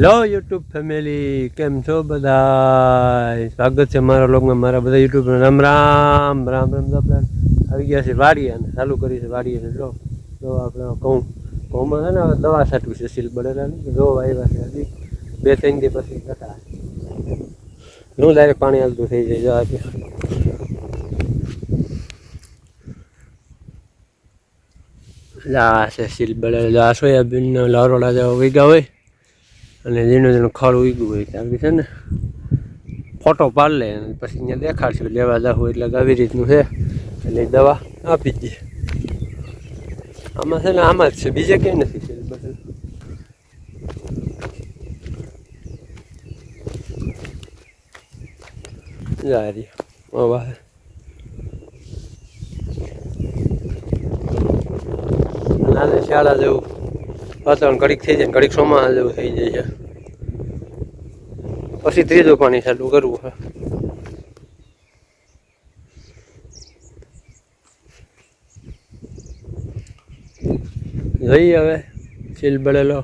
લો YouTube family કેમ છો બધા? સ્વાગત છે મારા વ્લોગમાં. મારા બધા યુટ્યુબ રામ રામ રામ રામ આપણે આવી ગયા છે વાડીએ અને ચાલુ કરી છે વાડીએ. જો આપણે ઘઉંમાં છે ને હવે દવા છાંટવી છે સીલ બળેલાની. જો આવ્યા છે હજી 2-3 દી પછી કટા હું ડાયરેક્ટ પાણી હાલતું થઈ જાય. જો આજે આ છે સીલ બળેલા. આ સોયાબીનનો લારોડા જેવા વીઘા હોય અને જેનું ખડ ઉગ્યું હોય ત્યાં છે ને ફોટો પાડ લે પછી અહીંયા દેખાડશું લેવા જાવ એટલે આવી રીતનું છે. એટલે દવા આપી દઈએ. આમાં છે ને આમાં જ છે, બીજે ક્યાંય નથી છે. જારી નાની શાળા જેવું વાતાવરણ ઘડીક થઈ જાય, ઘડીક ચોમાસા જેવું થઈ જાય છે. પછી ત્રીજું પાણી ચાલુ કરવું છે. જઈએ હવે સીલ બળેલો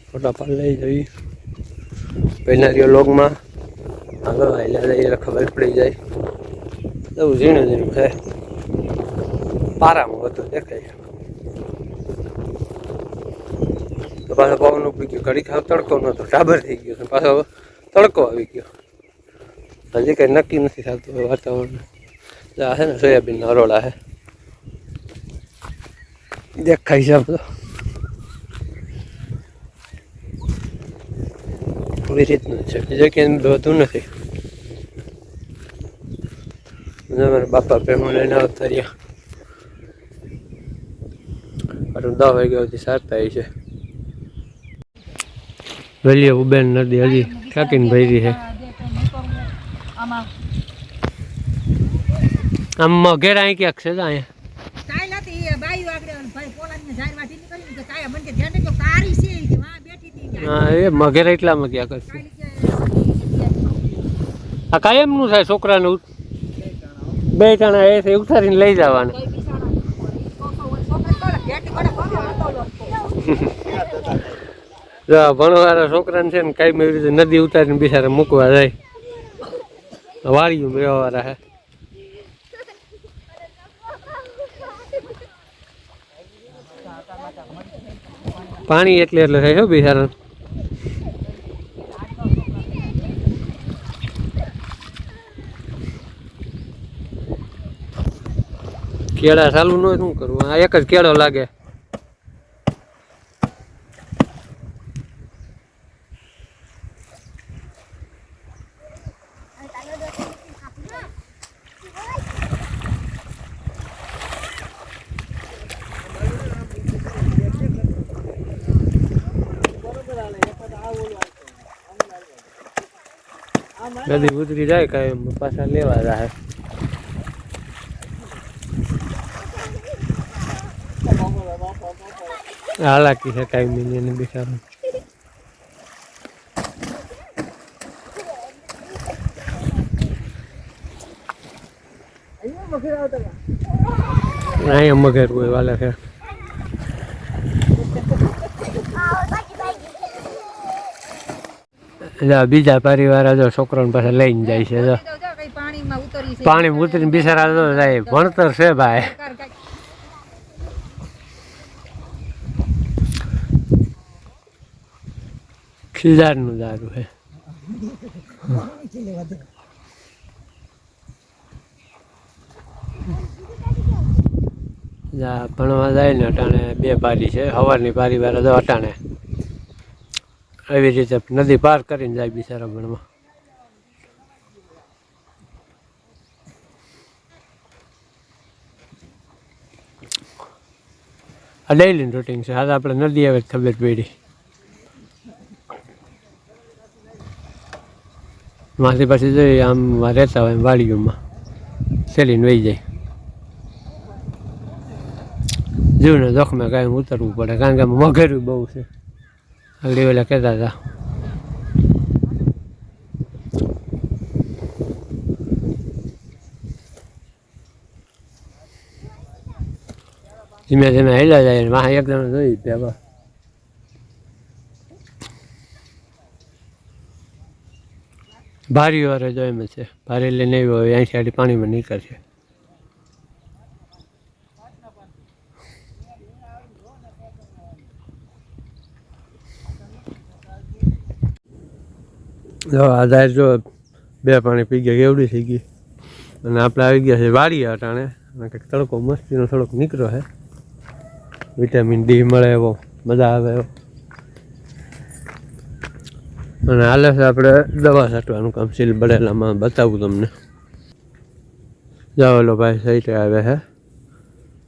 ફોટા પાડ લઈ જઈએ. પહેલા રહ્યો લોગમાં આગળ વાયલા જઈએ એટલે ખબર પડી જાય. એવું ઝીણું ઝીણું છે, પારામાં વધુ દેખાય. તો પાછો પવન ઉપડી ગયો, ઘડીક તડકો નહોતો, ટાબર થઈ ગયો, પાછો તડકો આવી ગયો. હજી કંઈ નક્કી નથી થતું વાતાવરણ. આ છે ને સોયાબીનના અરોડા છે, દેખાય છે બધો. એવી રીતનું છે, બીજે ક્યાંય બધું નથી. મારા બાપા પ્રેમો લઈને આવતા રહ્યા. 10 વાગ્યા સુધી સારતા છે. વેલીએ ઉબેન નદી હજી ઠાકીને ભરી છે. આમ ઘેર અહીં ક્યાંક છે અહીંયા. હા એ મઘેર એટલામાં ક્યાંક છે. આ કાયમનું થાય છોકરાને બે ટાણા એ ઉતારીને લઈ જવાના. ભણવાળા છોકરાને છે ને કઈ એવી રીતે નદી ઉતારીને બિચારા મૂકવા જાય. વાળિયું રહેવાવાળા હે. પાણી એટલે થાય છો બિચારા. કેળા ચાલુ ન હોય શું કરવું? આ એક જ કેળો લાગે. નદી ઉતરી જાય કાંઈ પાછા લેવા જાય. હાલાકી છે કાંઈ મિલિયન બિચારું. અહીંયા મગર કોઈ વાલે છે. બીજા પરિવાર જો છોકરાને પાસે લઈને જાય છે. જો પાણી ઉતરીને બિચારા જો જાય. ભણતર છે ભાઈ. ખીજારનું દારૂ છે. ભણવા જાય ને અટાણે 2 પારી છે. સવારની પારી વાળા જો અટાણે એવી રીતે નદી પાર કરીને જાય બિચારા ભણવા. આ ડેઈલીનું રૂટીન છે. આજે આપણે નદી આવે ખબર પડી. માથી પછી જોઈએ આમ રહેતા હોય વાડીઓમાં સેલીને વહી જાય. જીવને જોખમે કાંઈ ઉતરવું પડે કારણ કે મગરું બહુ છે. આગળ ઓલા કહેતા હતા. ધીમે ધીમે હેલા જાય વાહ એકદમ જોઈ ત્યાં ભારી વારે જો એમ છે ભારે લઈને આવ્યો હોય અહીં સાઈડ પાણીમાં નીકળશે. જો આધાર જો બે પાણી પી ગયા એવડી થઈ ગઈ અને આપણે આવી ગયા છે વાડીએ અટાણે અને કંઈક તડકો મસ્તીનો થોડોક નીકળ્યો છે. વિટામિન ડી મળે એવો મજા આવે એવો. અને હાલે છે આપણે દવા છાંટવાનું કામ સીલ બળેલામાં બતાવું તમને. જાઓ ઓલો ભાઈ સહી આવે છે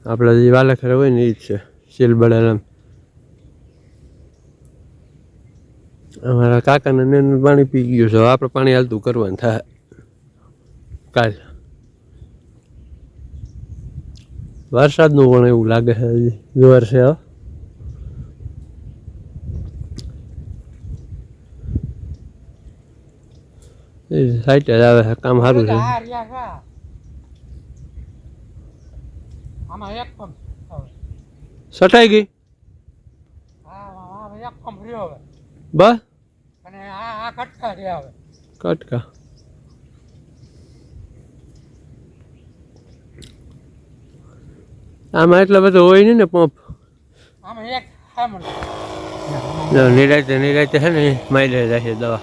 આપણે જે વાલાખરે હોય ને એ જ છે સીલ બળેલામ. અમારા કાકાને નેનું પાણી પી ગયું છે આપણે પાણી હાલતું કરવાનું થાય કાલ. વરસાદનું પણ એવું લાગે છે હજી જોર છે. સાઈટ જ આવે છે કામ સારું છે. સટાઈ ગઈ બસ કટકા આમાં એટલો બધો હોય નહીં ને પંપ. નિરાતે નિરાતે છે ને માઇલે જાય છે દવા.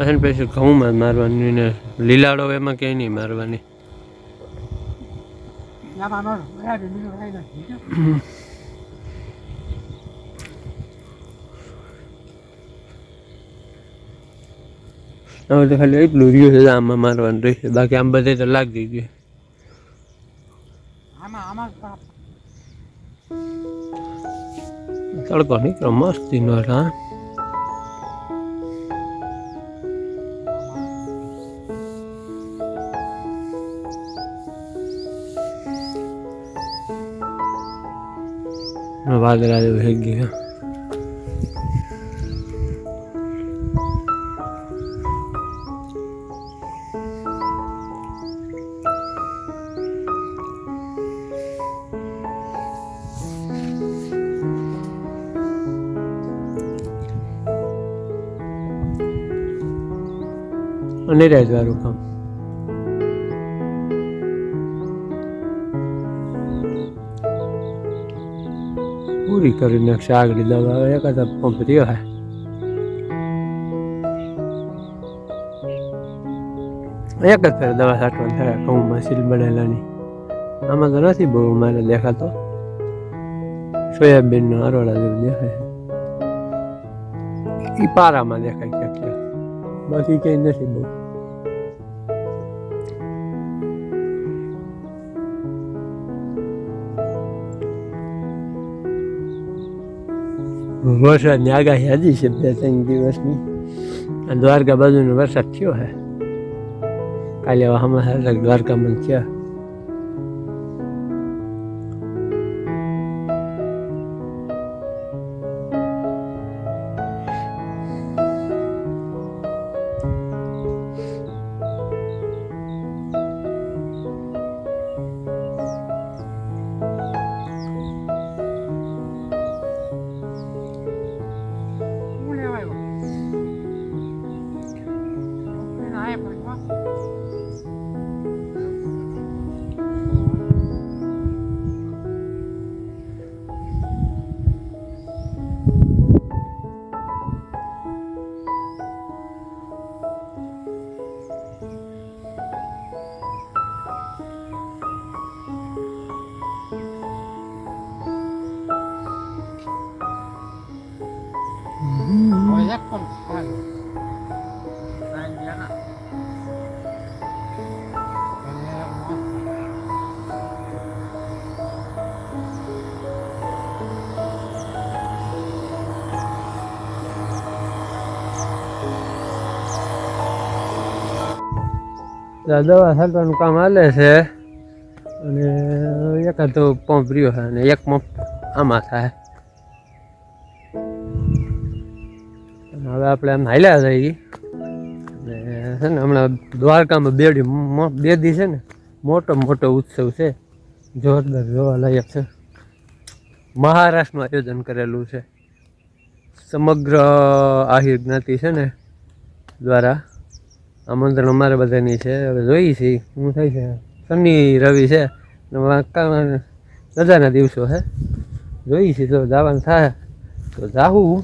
અને પછી ઘઉંમાં મારવાની ને લીલાડો એમાં ક્યાંય નહીં મારવાની. હવે તો ખાલી એટલું રહ્યું છે આમાં મારવાનું રહેશે બાકી આમ બધે તો લાગી ગયું. તડકો નીકળો મસ્તી નો હા. વાદળા જેવું થઈ ગયું. અને વાળું કામ પૂરી કરી નાખશે. આગળ દવા એકાદ પંપ રહ્યો હે એક જ ફેર દવા છાંટવાની થાય ઘઉંમાં સીલ બનેલાની. આમાં તો નથી બહુ મારે દેખાતો. સોયાબીનનો અરોડા જેવું દેખાય એ પારામાં દેખાય ક્યાંક ક્યાંક બાકી કંઈ નથી બહુ. વરસાદની આગાહી હજી છે 2-3 દિવસની. દ્વારકા બાજુનો વરસાદ થયો હે કાલે હમણાં દ્વારકામાં થયા. દવા છાંટવાનું કામ હાલે છે અને એકાદ પંપ રહ્યો છે અને એક પંપ આમાં થાય. હવે આપણે આમ હાલ્યા જઈએ અને છે ને હમણાં દ્વારકામાં બે દી છે ને મોટો ઉત્સવ છે જોરદાર જોવા લાયક છે. મહારાષ્ટ્રનું આયોજન કરેલું છે. સમગ્ર આહિર જ્ઞાતિ છે ને દ્વારા આમંત્રણ અમારે બધાની છે. હવે જોઈએ છીએ શું થાય છે. શનિ રવિ છે રજાના દિવસો છે. જોઈએ છીએ તો જવાનું થાય તો જાવું.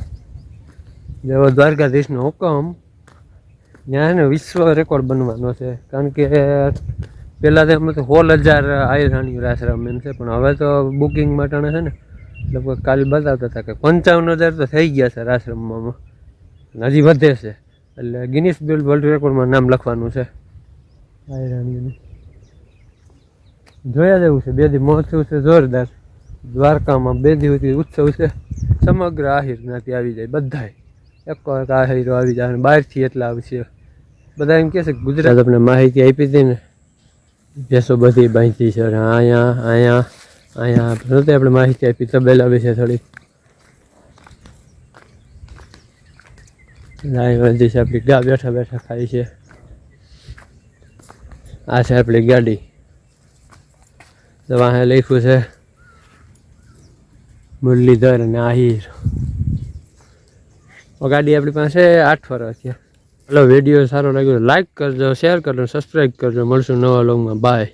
જેવો દ્વારકાધીશનો હુકમ ત્યાં ને વિશ્વ રેકોર્ડ બનવાનો છે. કારણ કે પહેલાં તો એમાં તો 16,000 આયરાણીઓ આશ્રમ એમ છે, પણ હવે તો બુકિંગ માટે છે ને લગભગ કાલે બતાવતા હતા કે 55,000 તો થઈ ગયા છે આશ્રમમાં. હજી વધે છે એટલે ગિનિસ વર્લ્ડ રેકોર્ડમાં નામ લખવાનું છે આયરાણીઓનું. જોયા જેવું છે. 2 દી મહોત્સવ છે જોરદાર. દ્વારકામાં 2 દિવસથી ઉત્સવ છે. સમગ્ર આહિર જ્ઞાતિ આવી જાય બધાય. એક આહિરો આવી જાય અને બહારથી એટલા આવશે. બધા એમ કહે છે કે ગુજરાત આપણે માહિતી આપી હતી ને, ભેંસો બધી બાંધી છે. અહીંયા આપણે માહિતી આપી તબેલા વિશે થોડી. બધી છે આપણી ગા બેઠા બેઠા ખાઈ છે. આ છે આપણી ગાડી. તો વાહે લખ્યું છે મુરલીધર અને આહિર. ગાડી આપણી પાસે 8 ફરવા છે. હલો, વિડીયો સારો લાગ્યો લાઈક કરજો, શેર કરજો, સબસ્ક્રાઈબ કરજો. મળશું નવા લોગમાં. બાય.